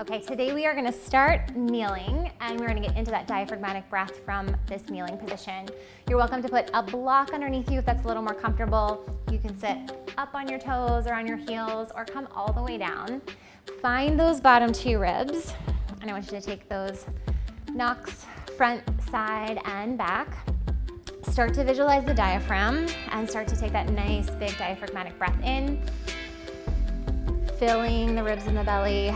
Okay, today we are gonna start kneeling and we're gonna get into that diaphragmatic breath from this kneeling position. You're welcome to put a block underneath you if that's a little more comfortable. You can sit up on your toes or on your heels or come all the way down. Find those bottom two ribs and I want you to take those knocks front, side, and back. Start to visualize the diaphragm and start to take that nice big diaphragmatic breath in, filling the ribs in the belly.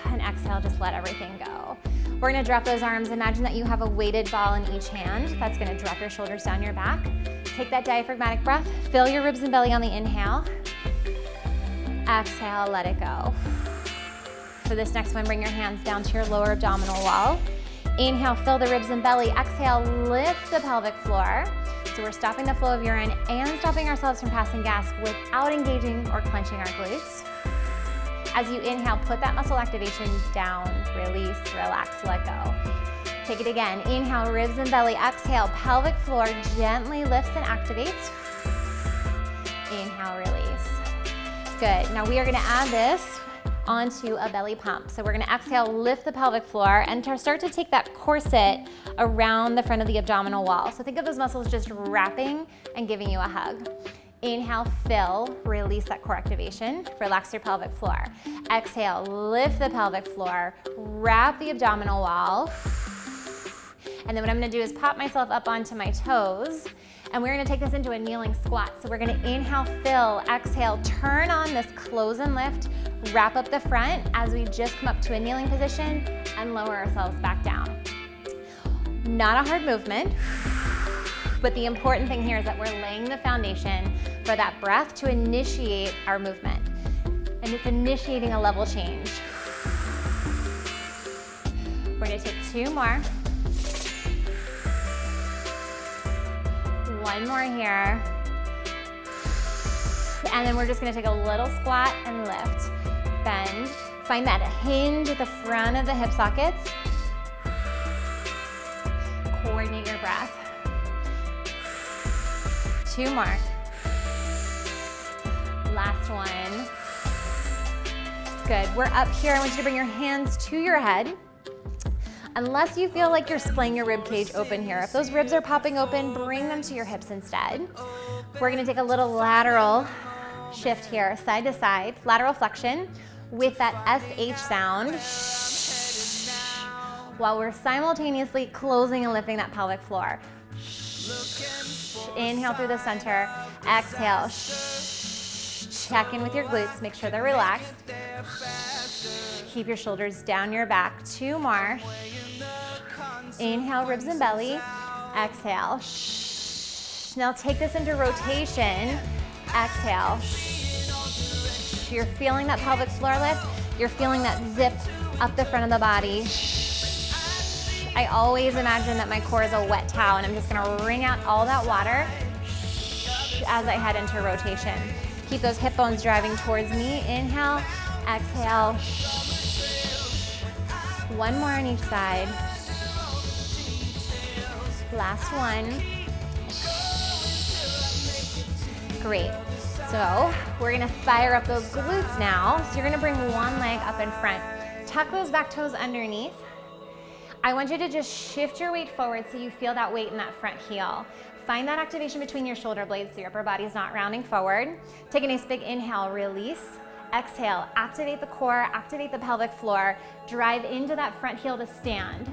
And exhale, just let everything go. We're gonna drop those arms. Imagine that you have a weighted ball in each hand. That's gonna drop your shoulders down your back. Take that diaphragmatic breath, fill your ribs and belly on the inhale. Exhale, let it go. For this next one, bring your hands down to your lower abdominal wall. Inhale, fill the ribs and belly. Exhale, lift the pelvic floor. So we're stopping the flow of urine and stopping ourselves from passing gas without engaging or clenching our glutes. As you inhale, put that muscle activation down, release, relax, let go. Take it again. Inhale, ribs and belly. Exhale, pelvic floor gently lifts and activates. Inhale, release. Good. Now we are gonna add this onto a belly pump. So we're gonna exhale, lift the pelvic floor, and start to take that corset around the front of the abdominal wall. So think of those muscles just wrapping and giving you a hug. Inhale, fill, release that core activation, relax your pelvic floor. Exhale, lift the pelvic floor, wrap the abdominal wall. And then what I'm gonna do is pop myself up onto my toes, and we're gonna take this into a kneeling squat. So we're gonna inhale, fill, exhale, turn on this close and lift, wrap up the front as we just come up to a kneeling position and lower ourselves back down. Not a hard movement. But the important thing here is that we're laying the foundation for that breath to initiate our movement. And it's initiating a level change. We're gonna take two more. One more here. And then we're just gonna take a little squat and lift. Bend, find that hinge at the front of the hip sockets. Coordinate your breath. Two more. Last one. Good. We're up here. I want you to bring your hands to your head. Unless you feel like you're splaying your rib cage open here. If those ribs are popping open, bring them to your hips instead. We're gonna take a little lateral shift here, side to side, lateral flexion with that SH sound while we're simultaneously closing and lifting that pelvic floor. Inhale through the center, exhale. Check in with your glutes, make sure they're relaxed. Keep your shoulders down your back. Two more. Inhale, ribs and belly. Exhale. Now take this into rotation. Exhale. You're feeling that pelvic floor lift. You're feeling that zip up the front of the body. I always imagine that my core is a wet towel and I'm just gonna wring out all that water as I head into rotation. Keep those hip bones driving towards me. Inhale, exhale. One more on each side. Last one. Great. So we're gonna fire up those glutes now. So you're gonna bring one leg up in front. Tuck those back toes underneath. I want you to just shift your weight forward so you feel that weight in that front heel. Find that activation between your shoulder blades so your upper body's not rounding forward. Take a nice big inhale, release. Exhale, activate the core, activate the pelvic floor. Drive into that front heel to stand.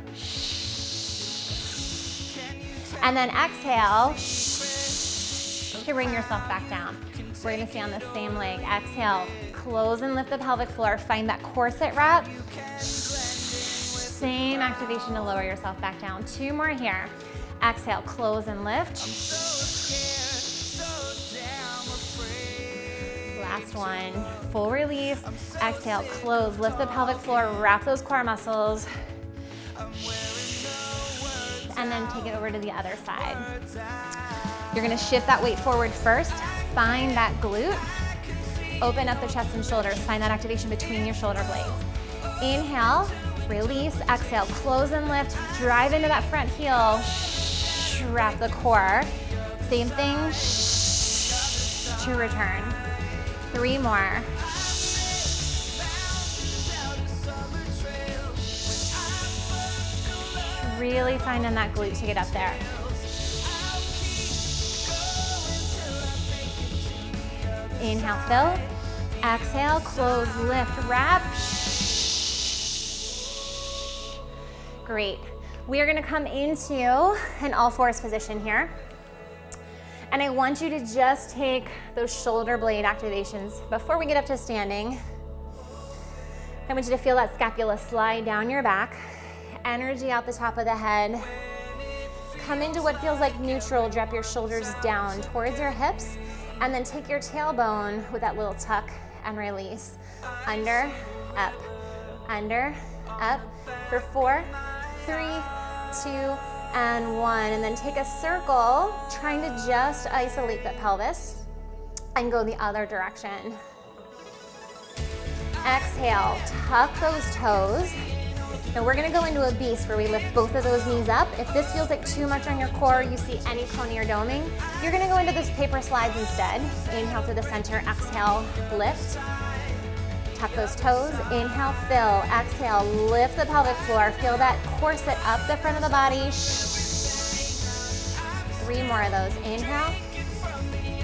And then exhale to bring yourself back down. We're gonna stay on the same leg. Exhale, close and lift the pelvic floor. Find that corset wrap. Same activation to lower yourself back down. Two more here. Exhale, close and lift. Last one, full release. Exhale, close, lift the pelvic floor, wrap those core muscles. And then take it over to the other side. You're gonna shift that weight forward first. Find that glute. Open up the chest and shoulders. Find that activation between your shoulder blades. Inhale. Release, exhale, close and lift, drive into that front heel, wrap the core. Same thing, to return. Three more. Really finding that glute to get up there. Inhale, fill. Exhale, close, lift, wrap. Great. We are gonna come into an all fours position here. And I want you to just take those shoulder blade activations before we get up to standing. I want you to feel that scapula slide down your back, energy out the top of the head. Come into what feels like neutral, drop your shoulders down towards your hips, and then take your tailbone with that little tuck and release. Under, up, for 4, 3, 2, and 1. And then take a circle, trying to just isolate the pelvis and go the other direction. Exhale, tuck those toes. Now we're gonna go into a beast where we lift both of those knees up. If this feels like too much on your core, you see any coney or doming, you're gonna go into this paper slides instead. Inhale through the center, exhale, lift. Tuck those toes, inhale, fill, exhale, lift the pelvic floor. Feel that corset up the front of the body. 3 more of those, inhale,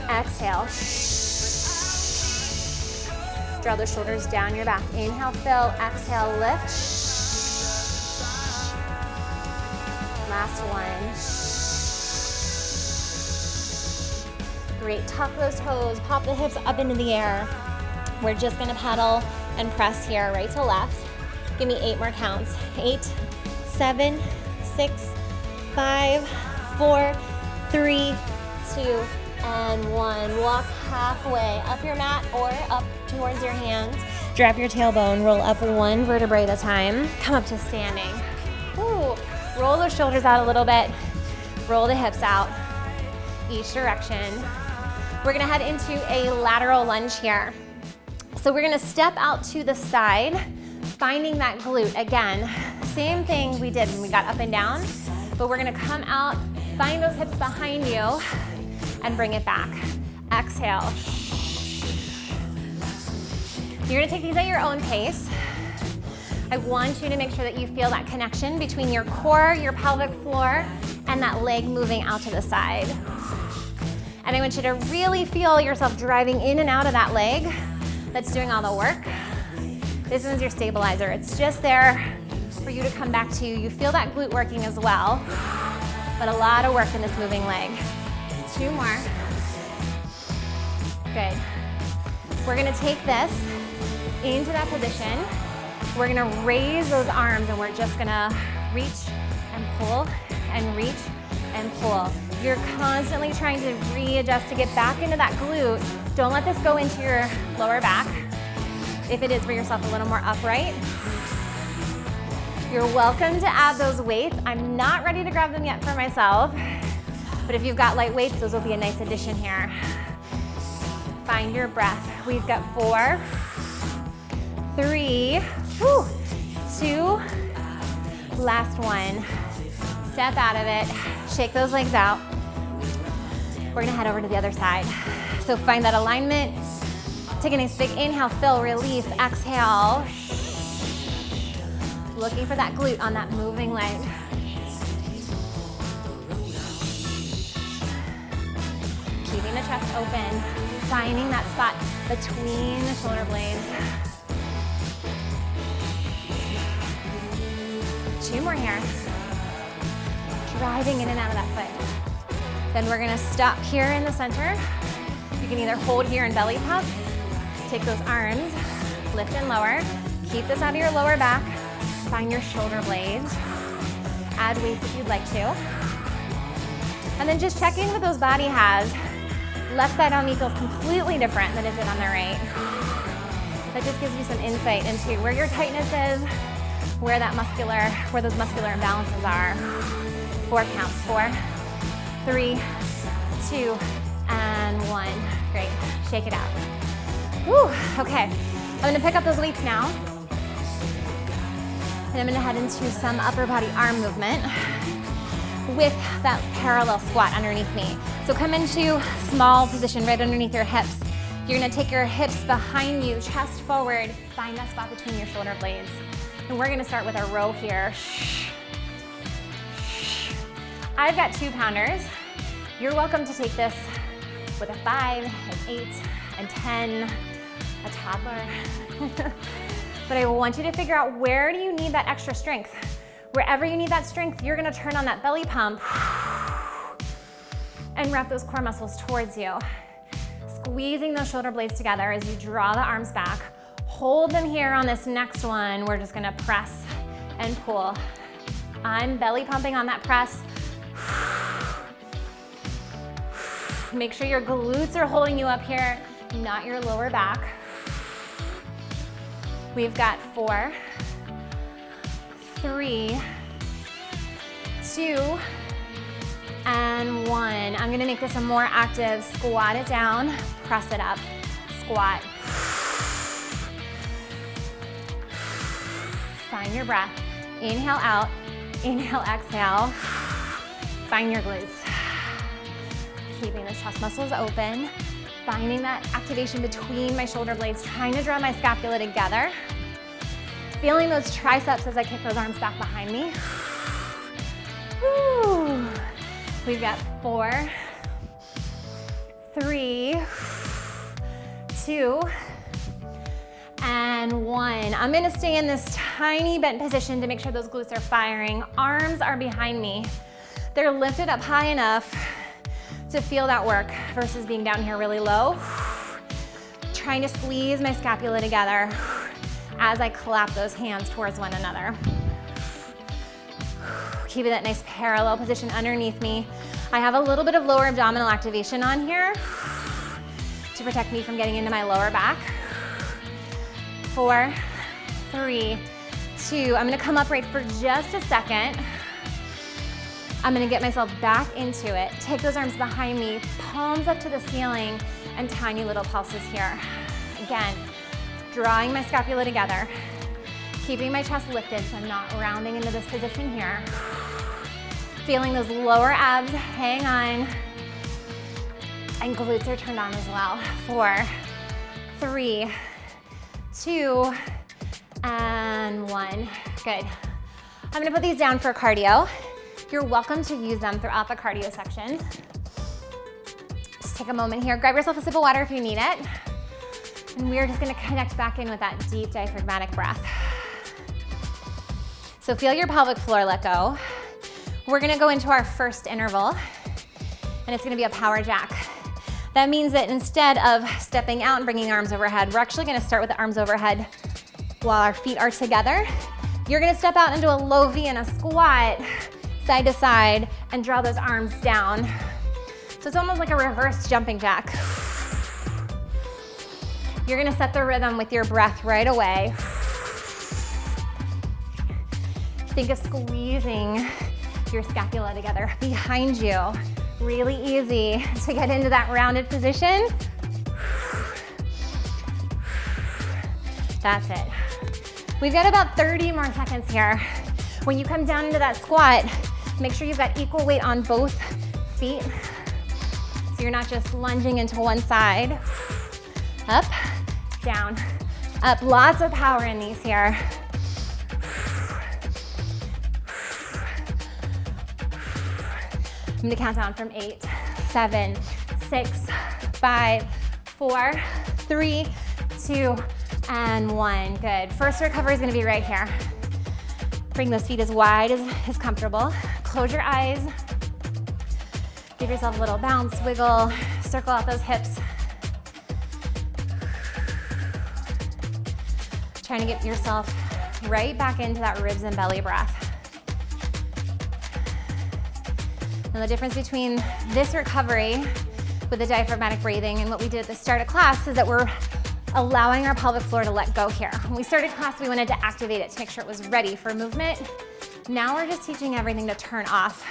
exhale. Draw the shoulders down your back. Inhale, fill, exhale, lift. Last one. Great, tuck those toes, pop the hips up into the air. We're just gonna pedal and press here, right to left. Give me 8 more counts. 8, 7, 6, 5, 4, 3, 2, and 1. Walk halfway up your mat or up towards your hands. Drop your tailbone, roll up 1 vertebrae at a time. Come up to standing. Ooh. Roll those shoulders out a little bit. Roll the hips out, each direction. We're gonna head into a lateral lunge here. So we're gonna step out to the side, finding that glute. Again, same thing we did when we got up and down, but we're gonna come out, find those hips behind you, and bring it back. Exhale. You're gonna take these at your own pace. I want you to make sure that you feel that connection between your core, your pelvic floor, and that leg moving out to the side. And I want you to really feel yourself driving in and out of that leg that's doing all the work. This is your stabilizer. It's just there for you to come back to. You feel that glute working as well, but a lot of work in this moving leg. 2 more. Good. We're gonna take this into that position. We're gonna raise those arms and we're just gonna reach and pull and reach and pull. You're constantly trying to readjust to get back into that glute. Don't let this go into your lower back. If it is, bring yourself a little more upright. You're welcome to add those weights. I'm not ready to grab them yet for myself, but if you've got light weights, those will be a nice addition here. Find your breath. We've got 4, 3, 2, last one. Step out of it, shake those legs out. We're gonna head over to the other side. So find that alignment. Take a nice big inhale, fill, release, exhale. Looking for that glute on that moving leg. Keeping the chest open, finding that spot between the shoulder blades. 2 more here. Driving in and out of that foot. Then we're gonna stop here in the center. You can either hold here and belly pump, take those arms, lift and lower. Keep this out of your lower back. Find your shoulder blades. Add weights if you'd like to. And then just check in with those body halves. Left side on me feels completely different than it did on the right. That just gives you some insight into where your tightness is, where those muscular imbalances are. 4 counts, 4, 3, 2, and 1. Great, shake it out. Woo, okay. I'm gonna pick up those weights now. And I'm gonna head into some upper body arm movement with that parallel squat underneath me. So come into small position right underneath your hips. You're gonna take your hips behind you, chest forward, find that spot between your shoulder blades. And we're gonna start with a row here. I've got 2-pounders. You're welcome to take this with a 5, an 8, and 10, a toddler. But I want you to figure out, where do you need that extra strength? Wherever you need that strength, you're gonna turn on that belly pump and wrap those core muscles towards you. Squeezing those shoulder blades together as you draw the arms back. Hold them here on this next one. We're just gonna press and pull. I'm belly pumping on that press. Make sure your glutes are holding you up here, not your lower back. We've got 4, 3, 2, and 1. I'm gonna make this a more active. Squat it down, press it up, squat. Find your breath. Inhale out, inhale, exhale. Find your glutes. Keeping those chest muscles open. Finding that activation between my shoulder blades, trying to draw my scapula together. Feeling those triceps as I kick those arms back behind me. Woo. We've got 4, 3, 2, and 1. I'm gonna stay in this tiny bent position to make sure those glutes are firing. Arms are behind me. They're lifted up high enough to feel that work versus being down here really low. Trying to squeeze my scapula together as I clap those hands towards one another. Keeping that nice parallel position underneath me. I have a little bit of lower abdominal activation on here to protect me from getting into my lower back. 4, 3, 2. I'm gonna come upright for just a second. I'm gonna get myself back into it. Take those arms behind me, palms up to the ceiling, and tiny little pulses here. Again, drawing my scapula together, keeping my chest lifted so I'm not rounding into this position here. Feeling those lower abs hang on, and glutes are turned on as well. 4, 3, 2, and 1. Good. I'm gonna put these down for cardio. You're welcome to use them throughout the cardio section. Just take a moment here, grab yourself a sip of water if you need it. And we're just gonna connect back in with that deep diaphragmatic breath. So feel your pelvic floor let go. We're gonna go into our first interval, and it's gonna be a power jack. That means that instead of stepping out and bringing arms overhead, we're actually gonna start with the arms overhead while our feet are together. You're gonna step out into a low V and a squat, side to side, and draw those arms down. So it's almost like a reverse jumping jack. You're gonna set the rhythm with your breath right away. Think of squeezing your scapula together behind you. Really easy to get into that rounded position. That's it. We've got about 30 more seconds here. When you come down into that squat, make sure you've got equal weight on both feet. So you're not just lunging into one side. Up, down, up. Lots of power in these here. I'm gonna count down from 8, 7, 6, 5, 4, 3, 2, and 1. Good. First recovery is gonna be right here. Bring those feet as wide as comfortable. Close your eyes. Give yourself a little bounce, wiggle, circle out those hips. Trying to get yourself right back into that ribs and belly breath. Now the difference between this recovery with the diaphragmatic breathing and what we did at the start of class is that we're allowing our pelvic floor to let go here. When we started class, we wanted to activate it to make sure it was ready for movement. Now we're just teaching everything to turn off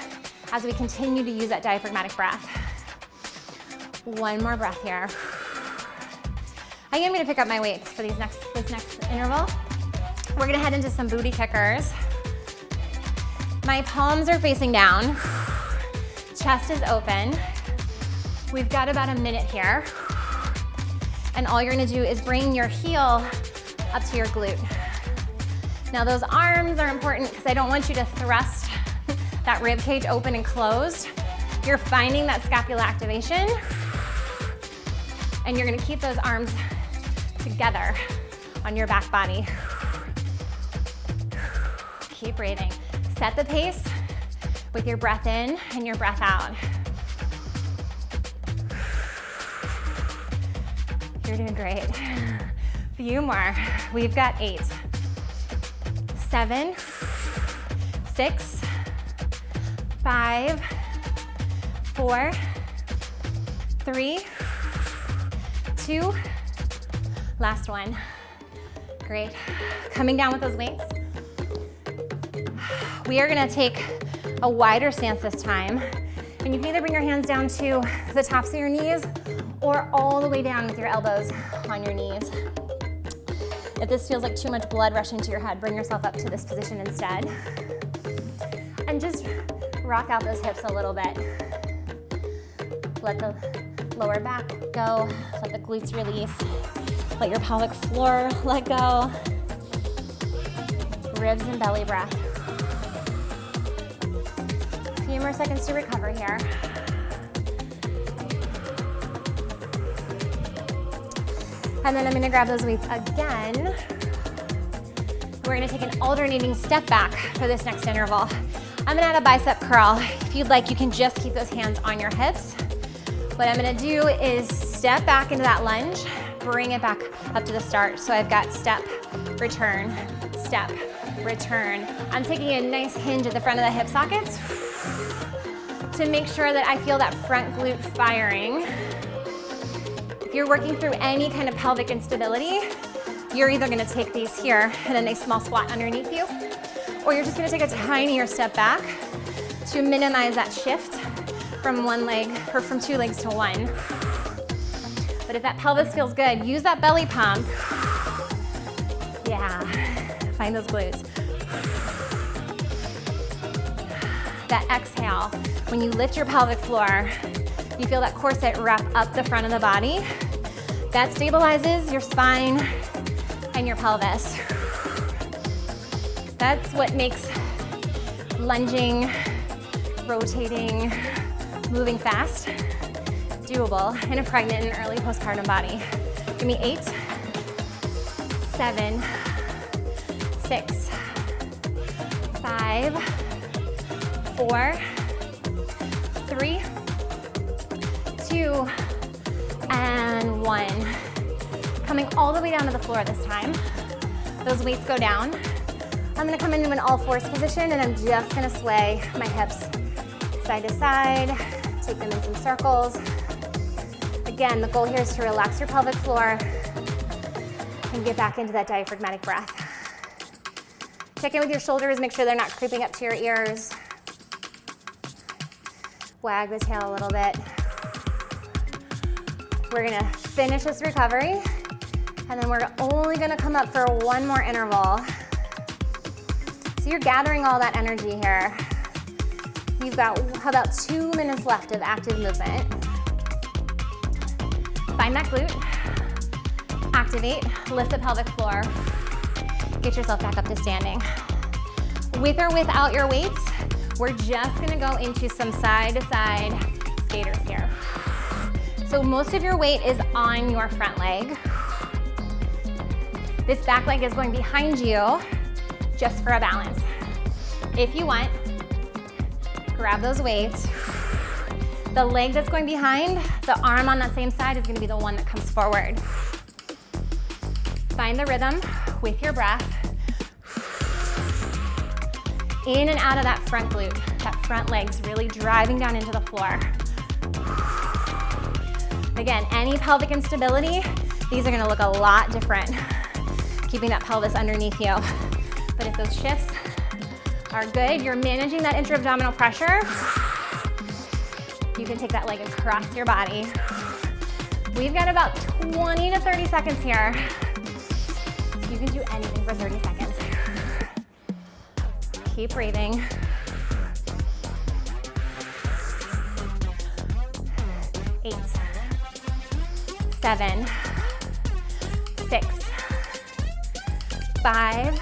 as we continue to use that diaphragmatic breath. One more breath here. I am gonna pick up my weights for this next interval. We're gonna head into some booty kickers. My palms are facing down. Chest is open. We've got about a minute here. And all you're gonna do is bring your heel up to your glute. Now those arms are important because I don't want you to thrust that rib cage open and closed. You're finding that scapula activation, and you're gonna keep those arms together on your back body. Keep breathing. Set the pace with your breath in and your breath out. You're doing great. Few more. We've got 8, 7, 6, 5, 4, 3, 2, last one. Great. Coming down with those weights. We are gonna take a wider stance this time, and you can either bring your hands down to the tops of your knees or all the way down with your elbows on your knees. If this feels like too much blood rushing to your head, bring yourself up to this position instead. And just rock out those hips a little bit. Let the lower back go, let the glutes release, let your pelvic floor let go. Ribs and belly breath. A few more seconds to recover here. And then I'm gonna grab those weights again. We're gonna take an alternating step back for this next interval. I'm gonna add a bicep curl. If you'd like, you can just keep those hands on your hips. What I'm gonna do is step back into that lunge, bring it back up to the start. So I've got step, return, step, return. I'm taking a nice hinge at the front of the hip sockets to make sure that I feel that front glute firing. If you're working through any kind of pelvic instability, you're either gonna take these here and a nice small squat underneath you, or you're just gonna take a tinier step back to minimize that shift from one leg, or from 2 legs to 1. But if that pelvis feels good, use that belly pump. Yeah, find those glutes. That exhale, when you lift your pelvic floor, you feel that corset wrap up the front of the body. That stabilizes your spine and your pelvis. That's what makes lunging, rotating, moving fast doable in a pregnant and early postpartum body. Give me 8, 7, 6, 5, 4, 3, 2, and 1. Coming all the way down to the floor this time. Those weights go down. I'm gonna come into an all fours position, and I'm just gonna sway my hips side to side, take them in some circles. Again, the goal here is to relax your pelvic floor and get back into that diaphragmatic breath. Check in with your shoulders, make sure they're not creeping up to your ears. Wag the tail a little bit. We're gonna finish this recovery, and then we're only gonna come up for one more interval. So you're gathering all that energy here. You've got about 2 minutes left of active movement. Find that glute, activate, lift the pelvic floor, get yourself back up to standing. With or without your weights, we're just gonna go into some side-to-side skaters here. So most of your weight is on your front leg. This back leg is going behind you just for a balance. If you want, grab those weights. The leg that's going behind, the arm on that same side is gonna be the one that comes forward. Find the rhythm with your breath. In and out of that front glute. That front leg's really driving down into the floor. Again, any pelvic instability, these are gonna look a lot different, keeping that pelvis underneath you. But if those shifts are good, you're managing that intra-abdominal pressure, you can take that leg across your body. We've got about 20 to 30 seconds here. You can do anything for 30 seconds. Keep breathing. 8, 7, 6, 5,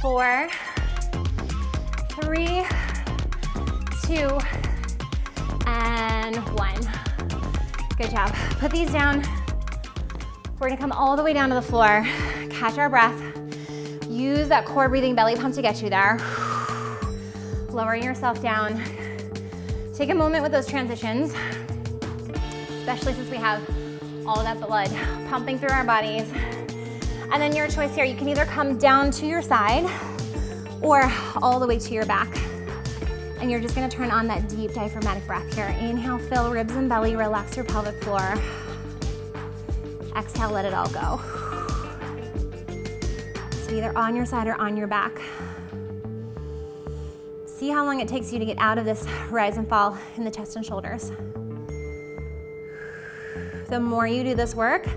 4, 3, 2, and 1. Good job. Put these down. We're gonna come all the way down to the floor, catch our breath. Use that core breathing belly pump to get you there. Lowering yourself down. Take a moment with those transitions, especially since we have all that blood pumping through our bodies. And then your choice here, you can either come down to your side or all the way to your back. And you're just gonna turn on that deep diaphragmatic breath here. Inhale, fill ribs and belly, relax your pelvic floor. Exhale, let it all go. So either on your side or on your back. See how long it takes you to get out of this rise and fall in the chest and shoulders. The more you do this work,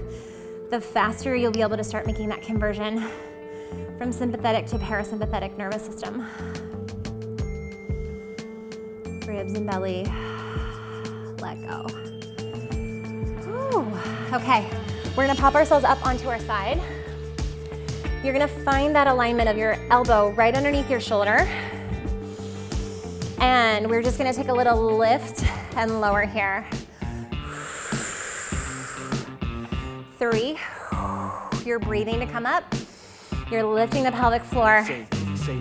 the faster you'll be able to start making that conversion from sympathetic to parasympathetic nervous system. Ribs and belly, let go. Ooh. Okay, we're gonna pop ourselves up onto our side. You're gonna find that alignment of your elbow right underneath your shoulder. And we're just gonna take a little lift and lower here. 3, you're breathing to come up. You're lifting the pelvic floor.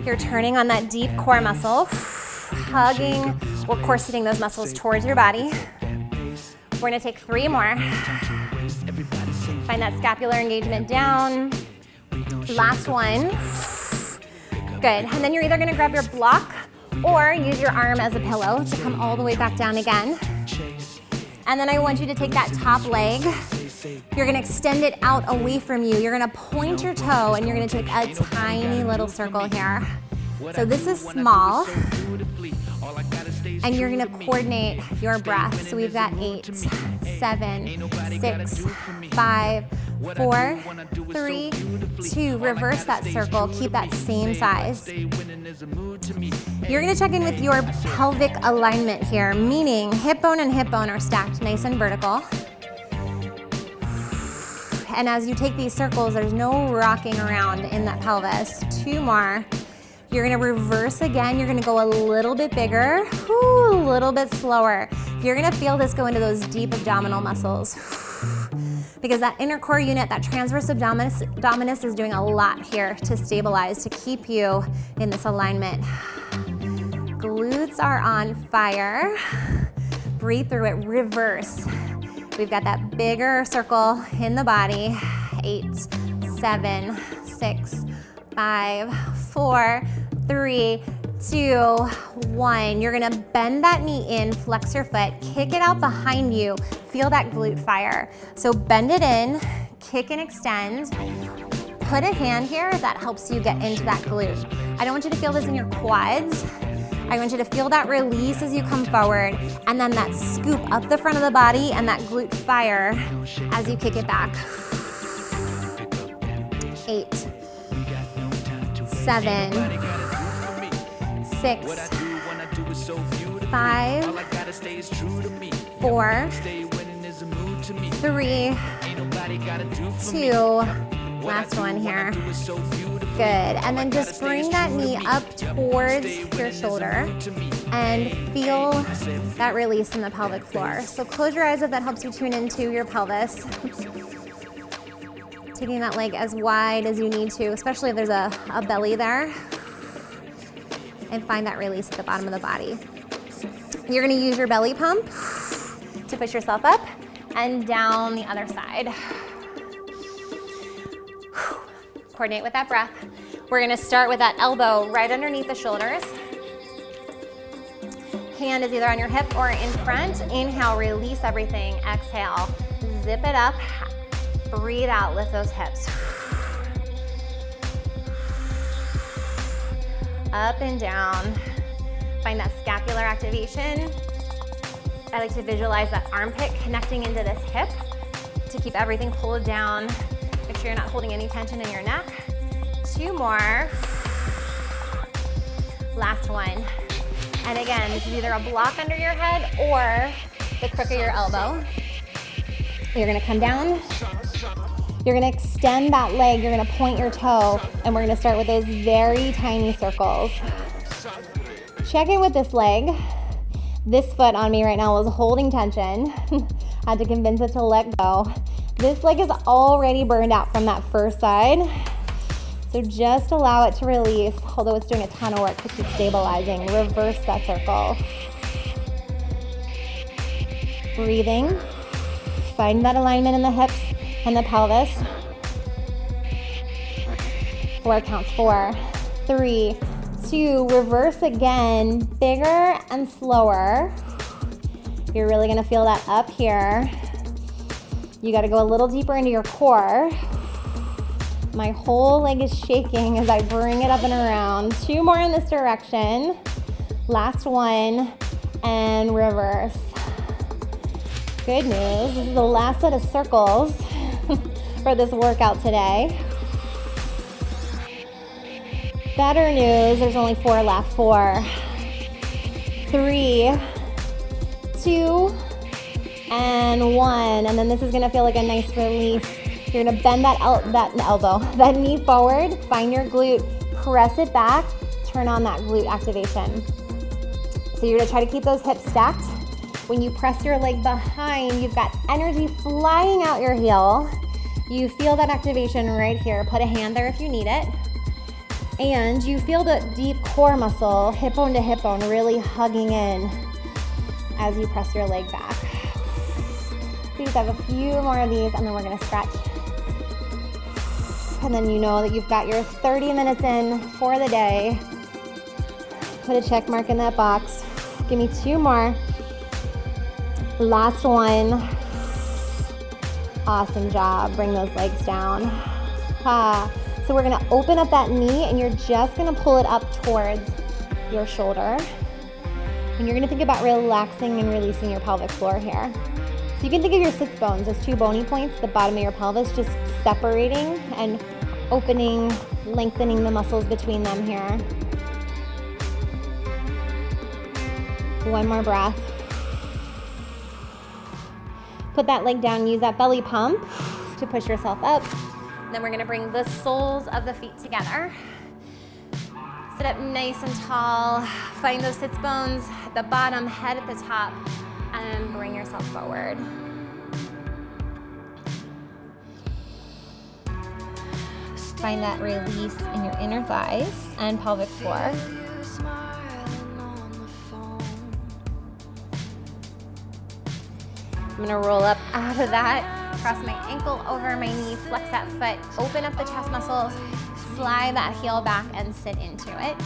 You're turning on that deep core muscle, hugging or corseting those muscles towards your body. We're gonna take 3 more. Find that scapular engagement down. Last one. Good, and then you're either gonna grab your block or use your arm as a pillow to come all the way back down again. And then I want you to take that top leg. You're gonna extend it out away from you. You're gonna point your toe and you're gonna take a tiny little circle here. So this is small. And you're gonna coordinate your breath. So we've got 8, 7, 6, 5, 4, 3, 2. Reverse that circle, keep that same size. You're gonna check in with your pelvic alignment here, meaning hip bone and hip bone are stacked nice and vertical. And as you take these circles, there's no rocking around in that pelvis. 2 more. You're gonna reverse again. You're gonna go a little bit bigger, a little bit slower. You're gonna feel this go into those deep abdominal muscles. Because that inner core unit, that transverse abdominis is doing a lot here to stabilize, to keep you in this alignment. Glutes are on fire. Breathe through it, reverse. We've got that bigger circle in the body. 8, 7, 6, 5, 4, 3, 2, 1. You're gonna bend that knee in, flex your foot, kick it out behind you. Feel that glute fire. So bend it in, kick and extend. Put a hand here that helps you get into that glute. I don't want you to feel this in your quads. I want you to feel that release as you come forward, and then that scoop up the front of the body and that glute fire as you kick it back. 8, 7, 6, 5, 4, 3, 2, last one here. Good, and then just bring that knee up towards your shoulder and feel that release in the pelvic floor. So close your eyes if that helps you tune into your pelvis. Taking that leg as wide as you need to, especially if there's a belly there. And find that release at the bottom of the body. You're gonna use your belly pump to push yourself up and down the other side. Coordinate with that breath. We're gonna start with that elbow right underneath the shoulders. Hand is either on your hip or in front. Inhale, release everything. Exhale, zip it up. Breathe out, lift those hips. Up and down. Find that scapular activation. I like to visualize that armpit connecting into this hip to keep everything pulled down. Make sure you're not holding any tension in your neck. 2 more. Last one. And again, this is either a block under your head or the crook of your elbow. You're gonna come down. You're gonna extend that leg. You're gonna point your toe, and we're gonna start with those very tiny circles. Check in with this leg. This foot on me right now is holding tension. Had to convince it to let go. This leg is already burned out from that first side. So just allow it to release, although it's doing a ton of work to keep stabilizing. Reverse that circle. Breathing. Find that alignment in the hips and the pelvis. 4 counts, 4, 3, 2, reverse again, bigger and slower. You're really gonna feel that up here. You gotta go a little deeper into your core. My whole leg is shaking as I bring it up and around. 2 more in this direction. Last one, and reverse. Good news, this is the last set of circles for this workout today. Better news, there's only 4 left. 4, 3, 2, and 1. And then this is gonna feel like a nice release. You're gonna bend that knee forward, find your glute, press it back, turn on that glute activation. So you're gonna try to keep those hips stacked. When you press your leg behind, you've got energy flying out your heel. You feel that activation right here. Put a hand there if you need it. And you feel the deep core muscle, hip bone to hip bone, really hugging in as you press your leg back. Please have a few more of these, and then we're gonna stretch. And then you know that you've got your 30 minutes in for the day. Put a check mark in that box. Give me 2 more. Last one. Awesome job. Bring those legs down. So we're gonna open up that knee, and you're just gonna pull it up towards your shoulder. And you're gonna think about relaxing and releasing your pelvic floor here. So you can think of your sits bones as 2 bony points, the bottom of your pelvis, just separating and opening, lengthening the muscles between them here. 1 more breath. Put that leg down, use that belly pump to push yourself up. Then we're gonna bring the soles of the feet together. Sit up nice and tall. Find those sits bones at the bottom, head at the top, and bring yourself forward. Find that release in your inner thighs and pelvic floor. I'm gonna roll up out of that. Cross my ankle over my knee, flex that foot, open up the chest muscles, slide that heel back and sit into it.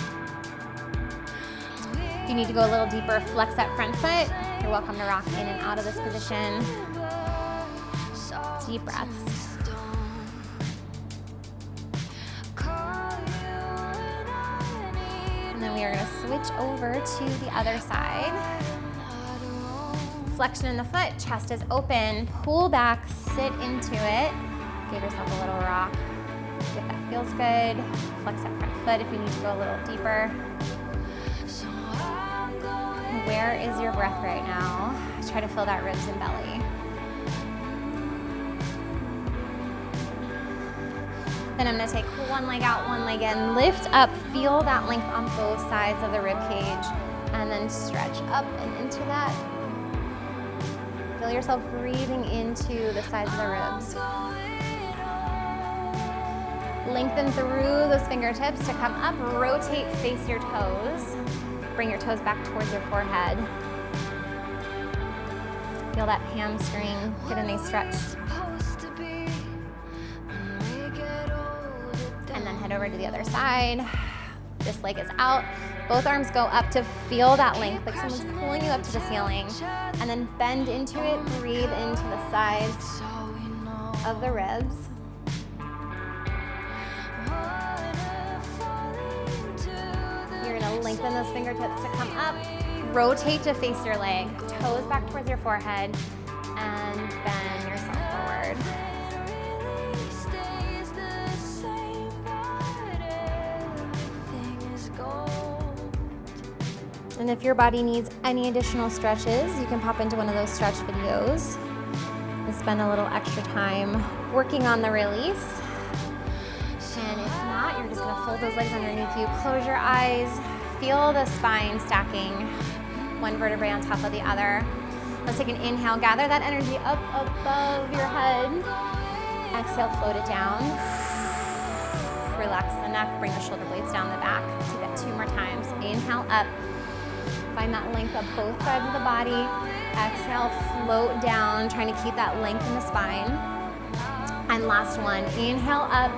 If you need to go a little deeper, flex that front foot. You're welcome to rock in and out of this position. Deep breaths. And then we are gonna switch over to the other side. Flexion in the foot, chest is open, pull back, sit into it. Give yourself a little rock if that feels good. Flex that front foot if you need to go a little deeper. Where is your breath right now? Try to fill that ribs and belly. Then I'm gonna take 1 leg out, 1 leg in, lift up, feel that length on both sides of the rib cage, and then stretch up and into that. Feel yourself breathing into the sides of the ribs. Lengthen through those fingertips to come up, rotate, face your toes. Bring your toes back towards your forehead. Feel that hamstring, get a nice stretch. And then head over to the other side. This leg is out. Both arms go up to feel that length, like someone's pulling you up to the ceiling. And then bend into it, breathe into the sides of the ribs. You're gonna lengthen those fingertips to come up, rotate to face your leg, toes back towards your forehead, and bend yourself forward. And if your body needs any additional stretches, you can pop into one of those stretch videos and spend a little extra time working on the release. And if not, you're just gonna fold those legs underneath you, close your eyes, feel the spine stacking, one vertebrae on top of the other. Let's take an inhale, gather that energy up above your head. Exhale, float it down. Relax the neck, bring the shoulder blades down the back. Do that 2 more times. Inhale up, find that length up both sides of the body. Exhale, float down, trying to keep that length in the spine. And last one, inhale up,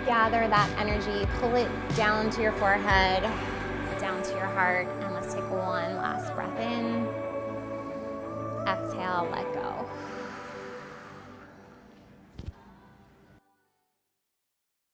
gather that energy, pull it down to your forehead, down to your heart, and let's take one last breath in. Exhale, let go.